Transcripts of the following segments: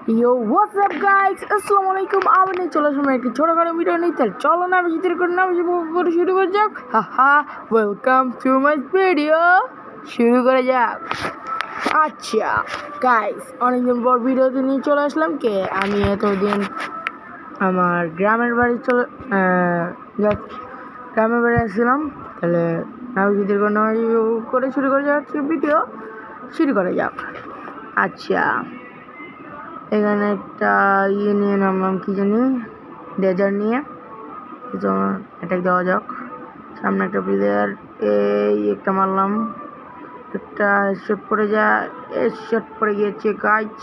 Yo, what's up guys? আসসালামু আলাইকুম। আবার নিয়ে চলে আসলাম একটি ছোটখাটো ভিডিও নিয়ে। চলো না বেশি দেরি করে না বেশি করে শুরু করা যাক। হাহা, ওয়েলকাম টু মাই ভিডিও। শুরু করা যাক। আচ্ছা গাইস, অনেকদিন পর ভিডিওতে নিয়ে চলে আসলাম। আমি এতদিন আমার গ্রামের বাড়ি গ্রামের বাড়ি আসছিলাম। তাহলে না বেশি দেরি করে শুরু করা যাক ভিডিও। শুরু করা যাক। আচ্ছা, এখানে একটা নিয়ে নামলাম, কি জানি ডেজার নিয়ে। অ্যাটাক দেওয়া যাক। সামনে একটা প্লেয়ার, এই একটা মারলাম, একটা হেডশট পড়ে যায়, হেডশট পড়ে গিয়েছে। গাইজ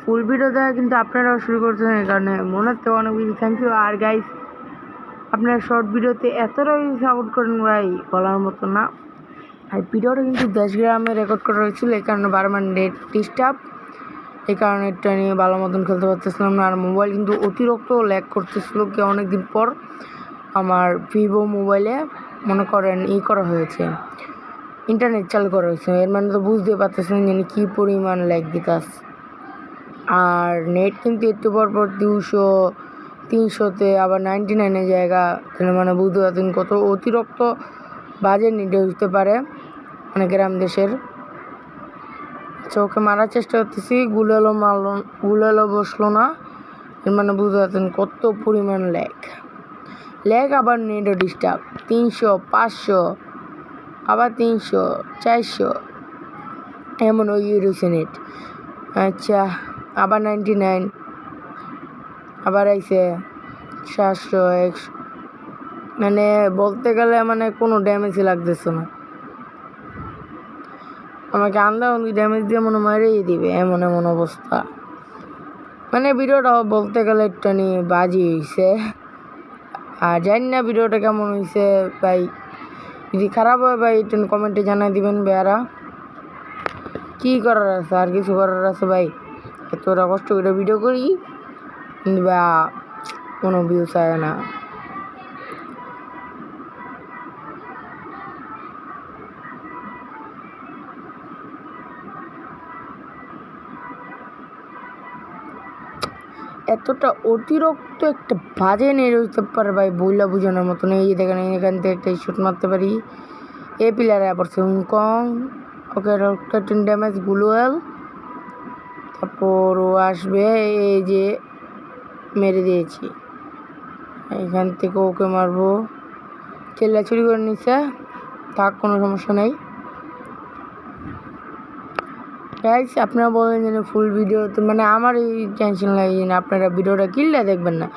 ফুল ভিডিও দেয় কিন্তু আপনারাও শুরু করছেন, এই কারণে মনে হচ্ছে অনেক বেশি থ্যাংক ইউ। আর গাইজ আপনারা শর্ট ভিডিওতে এতটাই সাপোর্ট করেন ভাই, বলার মতো না। আর ভিডিওটা কিন্তু দেশ গ্রামে রেকর্ড করা হয়েছিল, এই কারণে বারবার নেট ডিস্টার্ব, এই কারণে এটা নিয়ে ভালো মতন খেলতে পারতেছিলাম না। আর মোবাইল কিন্তু অতিরিক্ত ল্যাগ করতেছিল। অনেকদিন পর আমার ভিভো মোবাইলে মনে করেন করা হয়েছে, ইন্টারনেট চালু করা হয়েছে। এর মানে তো বুঝতে পারতেছেন যে কী পরিমাণ ল্যাগ দিতাস। আর নেট কিন্তু একটু পর 200 300-তে আবার 99-এর জায়গা, মানে বুঝতে পারছেন কত অতিরিক্ত বাজে নেট হতে পারে মানে গ্রাম দেশের। ওকে মারার চেষ্টা করতেছি, গুলেলো বসলো না। এর মানে বুঝতে পারছেন কত পরিমাণ ল্যাগ। আবার নেটও ডিস্টার্ব। 300 500 আবার 300 400 এমন রয়েছে নেট। আচ্ছা, আবার 99, আবার আইছে 700 100, মানে বলতে গেলে মানে কোনো ড্যামেজই লাগতেছে না। আমাকে আন্দাজ ড্যামেজ দিয়ে মনে মারিয়ে দিবে, এমন অবস্থা। মানে ভিডিওটা বলতে গেলে একটু বাজি হয়েছে। আর জানি না ভিডিওটা কেমন হয়েছে ভাই, যদি খারাপ হয় ভাই একটু কমেন্টে জানাই দিবেন। বেয়ারা কী করার আছে, আর কিছু করার আছে ভাই? এতটা কষ্ট করে ভিডিও করি কিন্তু বা কোনো ভিউ চায় না। এতটা অতিরিক্ত একটা বাজে নেট হইতে পারে ভাই, বইলা বোঝানোর মতন। এই দেখেন এখান থেকে একটা শুট মারতে পারি। এ প্লেয়ারে পড়ছে হংকং। ওকে 10 ড্যামেজ গ্লুয়েল। তারপর ও আসবে, এই যে মেরে দিয়েছি। এখান থেকে ওকে মারবো। চেল্লা চুরি করে নিচ্ছে, থাক, কোনো সমস্যা নেই। গাইস আপনারা বলেন যেন ফুল ভিডিওতে, মানে আমার এই টেনশন লাগে যে আপনারা ভিডিওটা কিনলে দেখবেন না।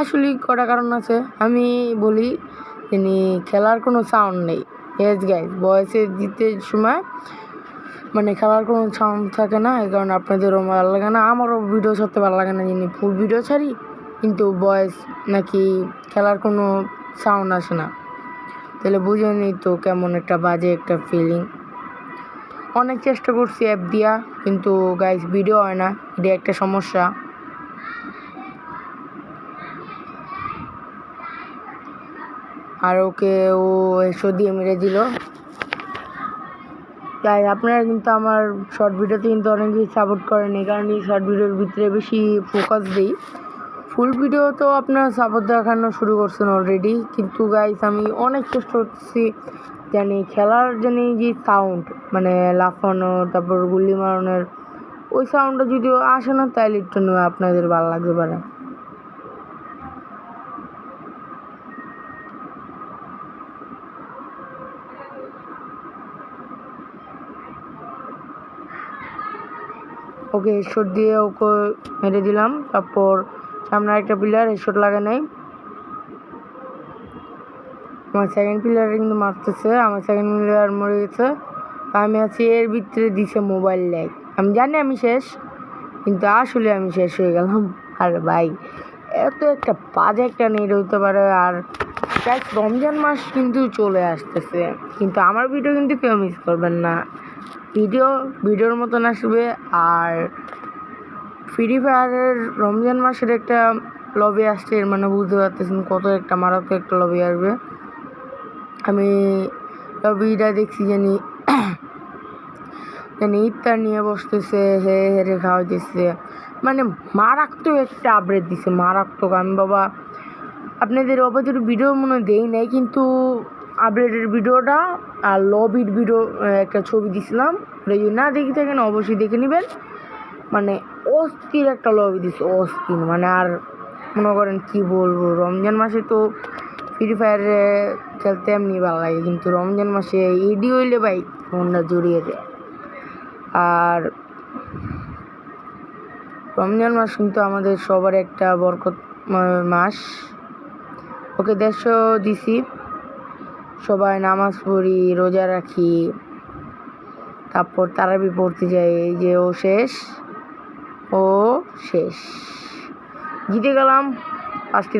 আসলে কটা কারণ আছে, আমি বলি যিনি খেলার কোনো সাউন্ড নেই। এস গাইস বয়সে দিতে সময় মানে খেলার কোনো সাউন্ড থাকে না, এই কারণে আপনাদেরও ভালো লাগে না, আমারও ভিডিও ছাড়তে ভালো লাগে না। যিনি ফুল ভিডিও ছাড়ি কিন্তু ভয়েস নাকি খেলার কোনো সাউন্ড আসে না, তাহলে বুঝেনি তো কেমন একটা বাজে একটা ফিলিং। অনেক চেষ্টা করছি অ্যাপ দিয়া, কিন্তু গাইস ভিডিও হয় না, এটা একটা সমস্যা। আর ওকে ও এসো দিয়ে মেরে দিল। তাই আপনারা কিন্তু আমার শর্ট ভিডিওতে কিন্তু অনেক বেশি সাপোর্ট করেন, এই কারণে শর্ট ভিডিওর ভিতরে বেশি ফোকাস দিই। ফুল ভিডিও তো আপনারা সাপোর্ট দেখানো শুরু করছেন অলরেডি, কিন্তু গাইস আমি অনেক চেষ্টা করতেছি জানি খেলার যে সাউন্ড, মানে লাফানো তারপর গুলি মারানোর ওই সাউন্ডটা যদিও আসে না, তাইলে একটু আপনাদের ভালো লাগতে পারে। ওকে হেডশট দিয়ে ওকে মেরে দিলাম। তারপর সামনে একটা প্লেয়ার হেডশট লাগে নাই, আমার সেকেন্ড প্লেয়ার কিন্তু মারতেছে। আমার সেকেন্ড প্লেয়ার মরে গেছে, আমি আছি এর ভিতরে দিছে মোবাইল ল্যাগ। আমি জানি আমি শেষ, কিন্তু আসলে আমি শেষ হয়ে গেলাম। আর ভাই এত একটা বাজে একটা নেট হইতে পারে। আর রমজান মাস কিন্তু চলে আসতেছে, কিন্তু আমার ভিডিও কিন্তু কেউ মিস করবেন না। ভিডিওর মতন আসবে। আর ফ্রি ফায়ারের রমজান মাসের একটা লবি আসছে, এর মানে বুঝতে পারতেছেন কত একটা মারাত্মক একটা লবি আসবে। আমি লবিটা দেখছি মানে ইফতার নিয়ে বসতেছে, হেরে খাওয়াইতেছে, মানে মারাত্মক একটা আপডেট দিছে, মারাত্মক। আমি বাবা আপনাদের অবৈধ ভিডিও মনে দেই নাই, কিন্তু আপডেটের ভিডিওটা আর লবির ভিডিও একটা ছবি দিছিলাম, যদি না দেখে থাকেন অবশ্যই দেখে নেবেন। মানে অস্থির একটা লবি দিচ্ছে, অস্থির। মানে আর মনে করেন কি বলবো, রমজান মাসে তো ফ্রি ফায়ারে খেলতে এমনি ভালো লাগে, কিন্তু রমজান মাসে ইডি হইলে ভাই মনটা জড়িয়ে যায়। আর রমজান মাস কিন্তু আমাদের সবার একটা বরকত মাস। ওকে 150 দিছি, সবাই নামাজ পড়ি, রোজা রাখি, তারপর তারাবি পড়তে যাই। এই যে ও শেষ জিতে গেলাম 5টি